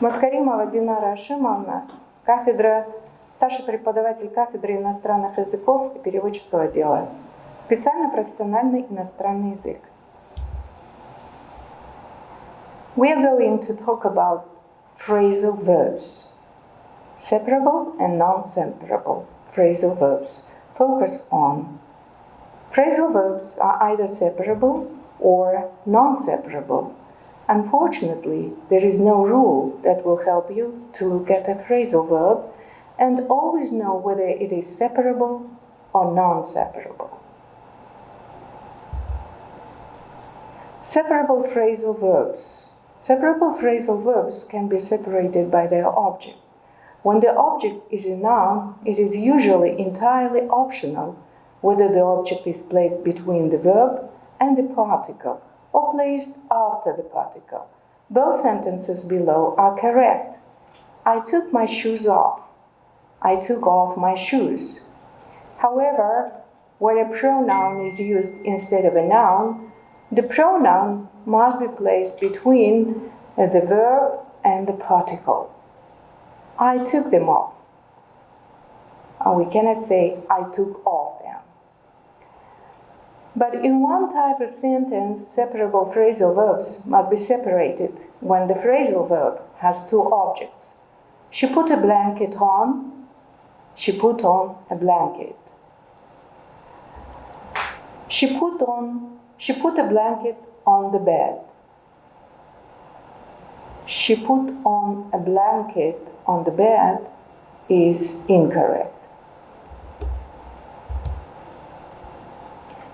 Маткаримова Д.А, кафедра, старший преподаватель кафедры иностранных языков и переводческого дела. Специально профессиональный иностранный язык. We are going to talk about phrasal verbs, separable and non-separable phrasal verbs. Focus on phrasal verbs are either separable or non-separable. Unfortunately, there is no rule that will help you to look at a phrasal verb and always know whether it is separable or non-separable. Separable phrasal verbs. Separable phrasal verbs can be separated by their object. When the object is a noun, it is usually entirely optional whether the object is placed between the verb and the particle or placed after the particle. Both sentences below are correct. I took my shoes off. I took off my shoes. However, when a pronoun is used instead of a noun, the pronoun must be placed between the verb and the particle. I took them off. We cannot say I took off them. But in one type of sentence, separable phrasal verbs must be separated when the phrasal verb has two objects. She put a blanket on. She put on a blanket. She put a blanket on the bed. She put on a blanket on the bed is incorrect.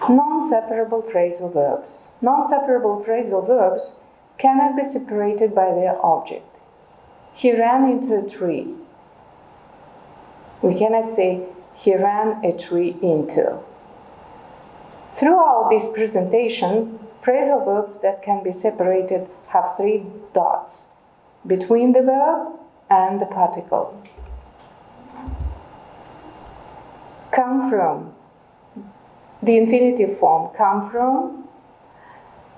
Non-separable phrasal verbs. Non-separable phrasal verbs cannot be separated by their object. He ran into a tree. We cannot say he ran a tree into. Throughout this presentation, phrasal verbs that can be separated have three dots between the verb and the particle. Come from. The infinitive form come from,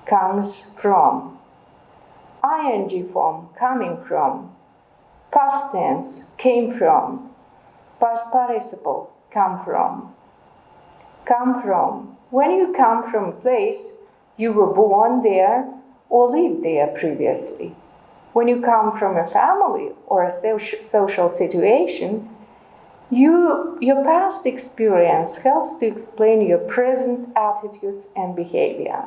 comes from. ing form coming from. Past tense came from. Past participle come from. Come from. When you come from a place, you were born there or lived there previously. When you come from a family or a social situation, your past experience helps to explain your present attitudes and behavior.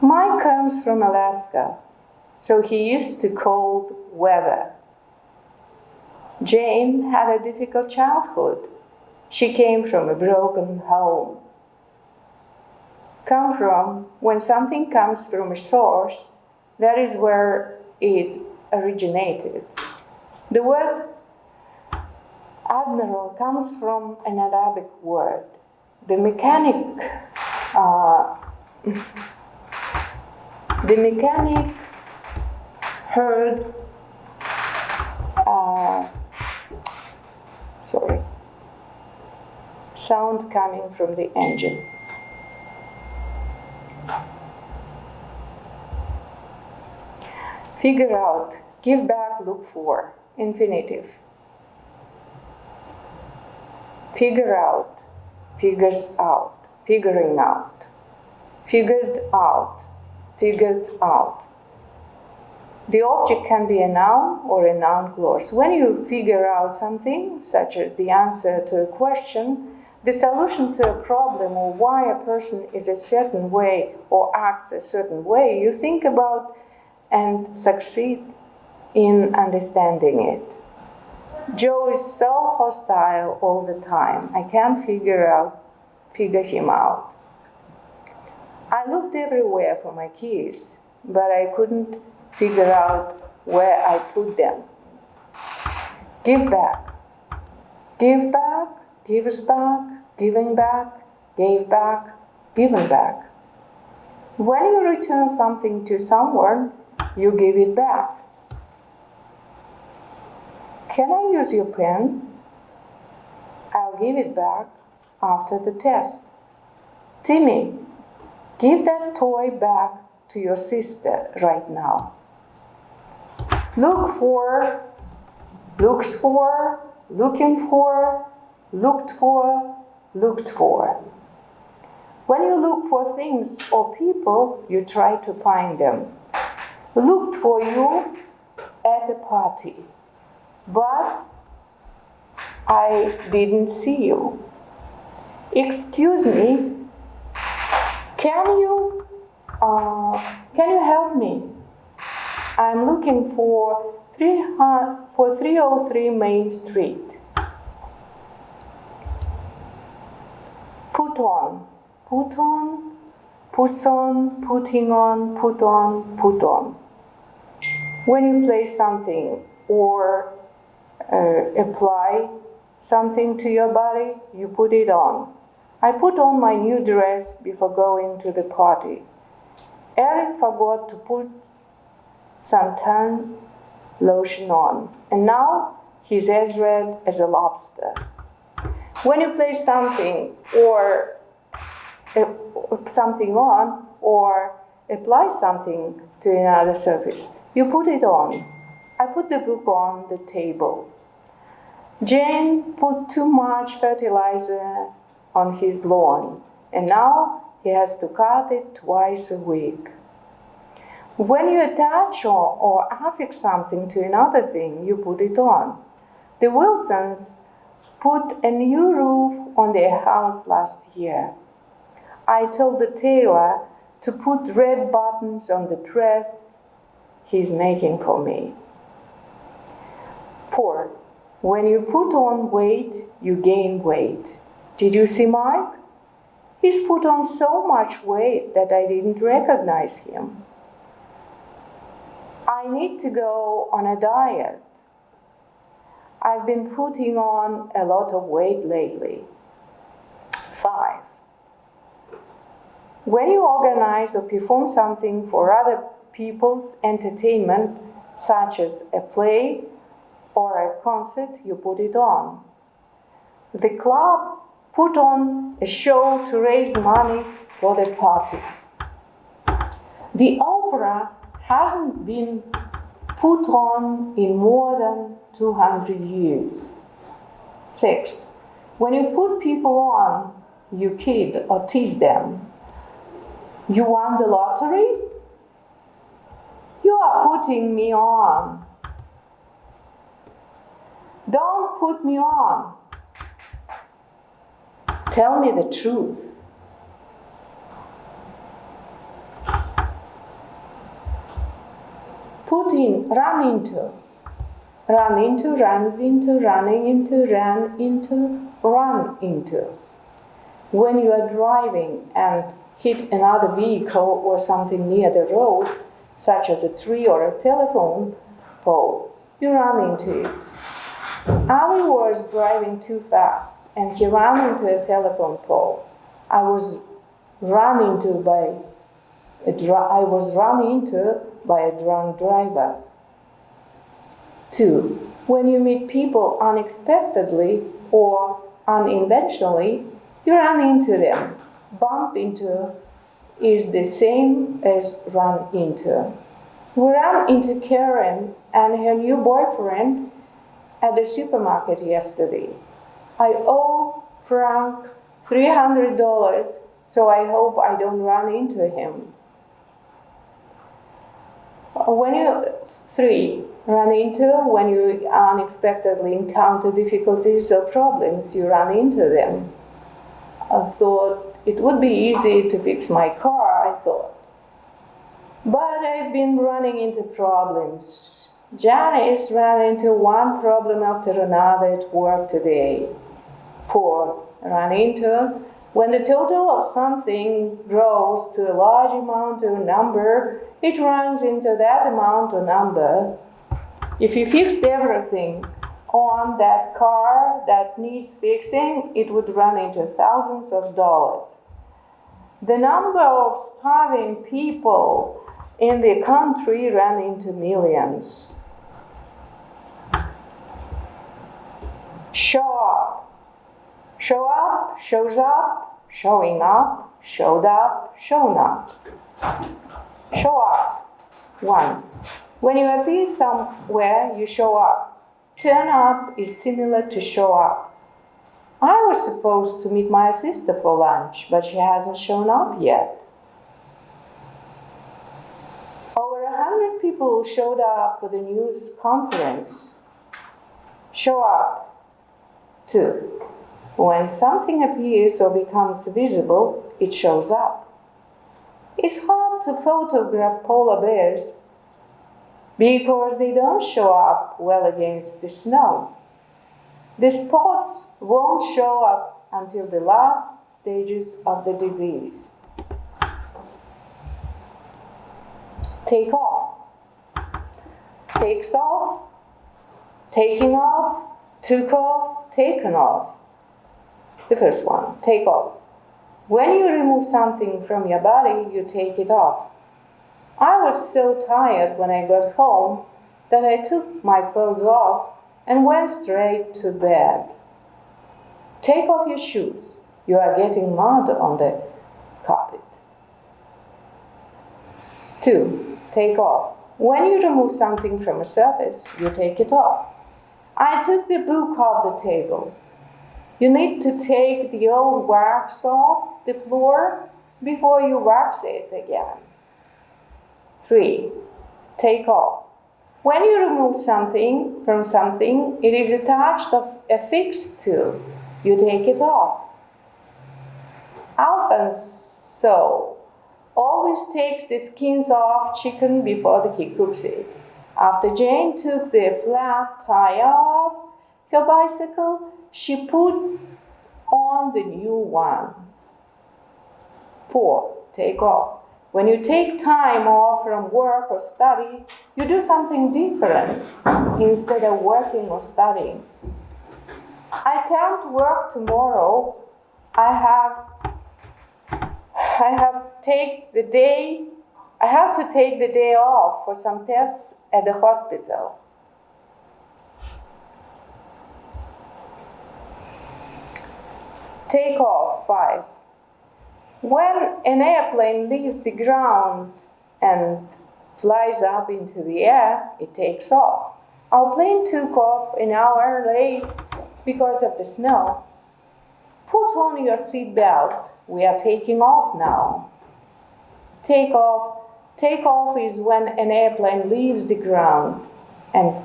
Mike comes from Alaska, so he used to cold weather. Jane had a difficult childhood. She came from a broken home. Come from, when something comes from a source, that is where it originated. The word admiral comes from an Arabic word. The mechanic heard sound coming from the engine. Figure out, give back, look for, infinitive. Figure out, figures out, figuring out. Figured out, figured out. The object can be a noun or a noun clause. When you figure out something, such as the answer to a question, the solution to a problem, or why a person is a certain way or acts a certain way, you think about and succeed in understanding it. Joe is so hostile all the time. I can't figure him out. I looked everywhere for my keys, but I couldn't figure out where I put them. Give back. Give back, gives back, giving back, gave back, given back. When you return something to someone, you give it back. Can I use your pen? I'll give it back after the test. Timmy, give that toy back to your sister right now. Look for, looks for, looking for, looked for, looked for. When you look for things or people, you try to find them. Looked for you at a party, but I didn't see you. Excuse me, can you help me? I'm looking for 303 Main Street. Put on, put on, puts on, putting on, put on, put on. When you place something or apply something to your body, you put it on. I put on my new dress before going to the party. Eric forgot to put suntan lotion on, and now he's as red as a lobster. When you place something or something on or apply something to another surface, you put it on. I put the book on the table. Jane put too much fertilizer on his lawn, and now he has to cut it twice a week. When you attach or affix something to another thing, you put it on. The Wilsons put a new roof on their house last year. I told the tailor to put red buttons on the dress he's making for me. 4. When you put on weight, you gain weight. Did you see Mike? He's put on so much weight that I didn't recognize him. I need to go on a diet. I've been putting on a lot of weight lately. 5. When you organize or perform something for other people's entertainment, such as a play or a concert, you put it on. The club put on a show to raise money for the party. The opera hasn't been put on in more than 200 years. 6. When you put people on, you kid or tease them. You won the lottery? You are putting me on. Don't put me on. Tell me the truth. Put in, run into, runs into, running into, ran into, run into. When you are driving and hit another vehicle or something near the road, such as a tree or a telephone pole, you run into it. Ali was driving too fast and he ran into a telephone pole. I was run into by a drunk driver. 2. When you meet people unexpectedly or unintentionally, you run into them. Bump into is the same as run into. We ran into Karen and her new boyfriend at the supermarket yesterday. I owe Frank $300, so I hope I don't run into him. 3. Run into, when you unexpectedly encounter difficulties or problems, you run into them. I thought it would be easy to fix my car, I thought. But I've been running into problems. Janice ran into one problem after another at work today. 4. Run into, when the total of something grows to a large amount or number, it runs into that amount or number. If you fixed everything on that car that needs fixing, it would run into thousands of dollars. The number of starving people in the country ran into millions. Show up. Show up, shows up, showing up, showed up, shown up. Show up. 1. When you appear somewhere, you show up. Turn up is similar to show up. I was supposed to meet my sister for lunch, but she hasn't shown up yet. Over 100 people showed up for the news conference. Show up. 2. When something appears or becomes visible, it shows up. It's hard to photograph polar bears because they don't show up well against the snow. The spots won't show up until the last stages of the disease. Take off. Takes off. Taking off. Took off. Taken off. The first one, take off. When you remove something from your body, you take it off. I was so tired when I got home that I took my clothes off and went straight to bed. Take off your shoes. You are getting mud on the carpet. 2. Take off. When you remove something from a surface, you take it off. I took the book off the table. You need to take the old wax off the floor before you wax it again. 3. Take off. When you remove something from something, it is attached or affixed to. You take it off. Alfonso always takes the skins off chicken before he cooks it. After Jane took the flat tire off her bicycle, she put on the new one. 4. Take off. When you take time off from work or study, you do something different instead of working or studying. I can't work tomorrow. I have to take the day off for some tests at the hospital. Take off. 5. When an airplane leaves the ground and flies up into the air, it takes off. Our plane took off an hour late because of the snow. Put on your seatbelt. We are taking off now. Take off. Take off is when an airplane leaves the ground and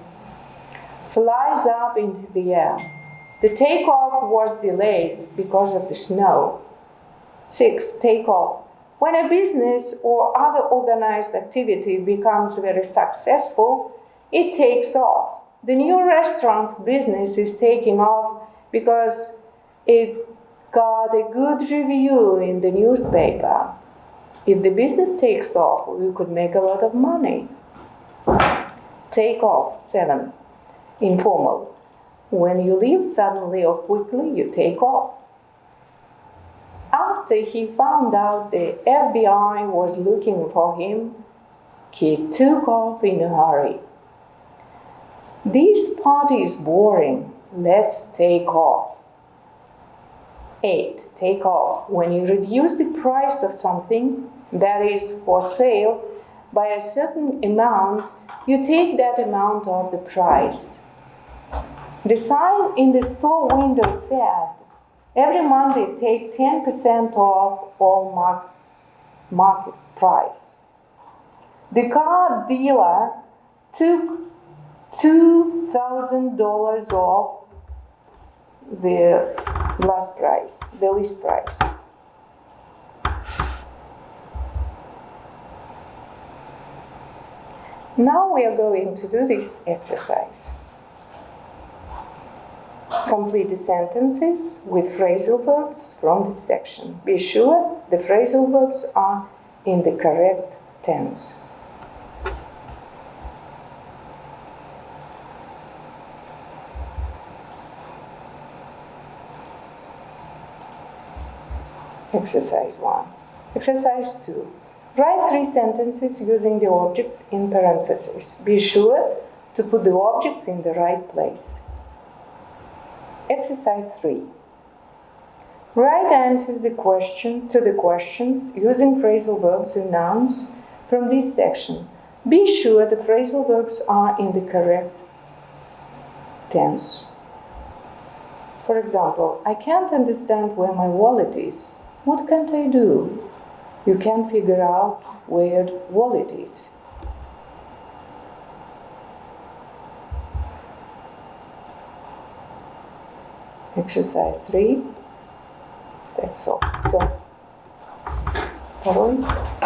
flies up into the air. The takeoff was delayed because of the snow. 6. Take off. When a business or other organized activity becomes very successful, it takes off. The new restaurant's business is taking off because it got a good review in the newspaper. If the business takes off, we could make a lot of money. Take off. 7. Informal. When you leave suddenly or quickly, you take off. After he found out the FBI was looking for him, he took off in a hurry. This party is boring. Let's take off. 8. Take off. When you reduce the price of something that is for sale by a certain amount, you take that amount off the price. The sign in the store window said, every Monday take 10% off all market price. The car dealer took $2,000 off the list price. Now we are going to do this exercise. Complete the sentences with phrasal verbs from this section. Be sure the phrasal verbs are in the correct tense. Exercise 1. Exercise 2. Write 3 sentences using the objects in parentheses. Be sure to put the objects in the right place. Exercise 3. Write answers to the questions using phrasal verbs and nouns from this section. Be sure the phrasal verbs are in the correct tense. For example, I can't understand where my wallet is. What can't I do? You can't figure out where the wallet is. Exercise 3. That's all. So, второй.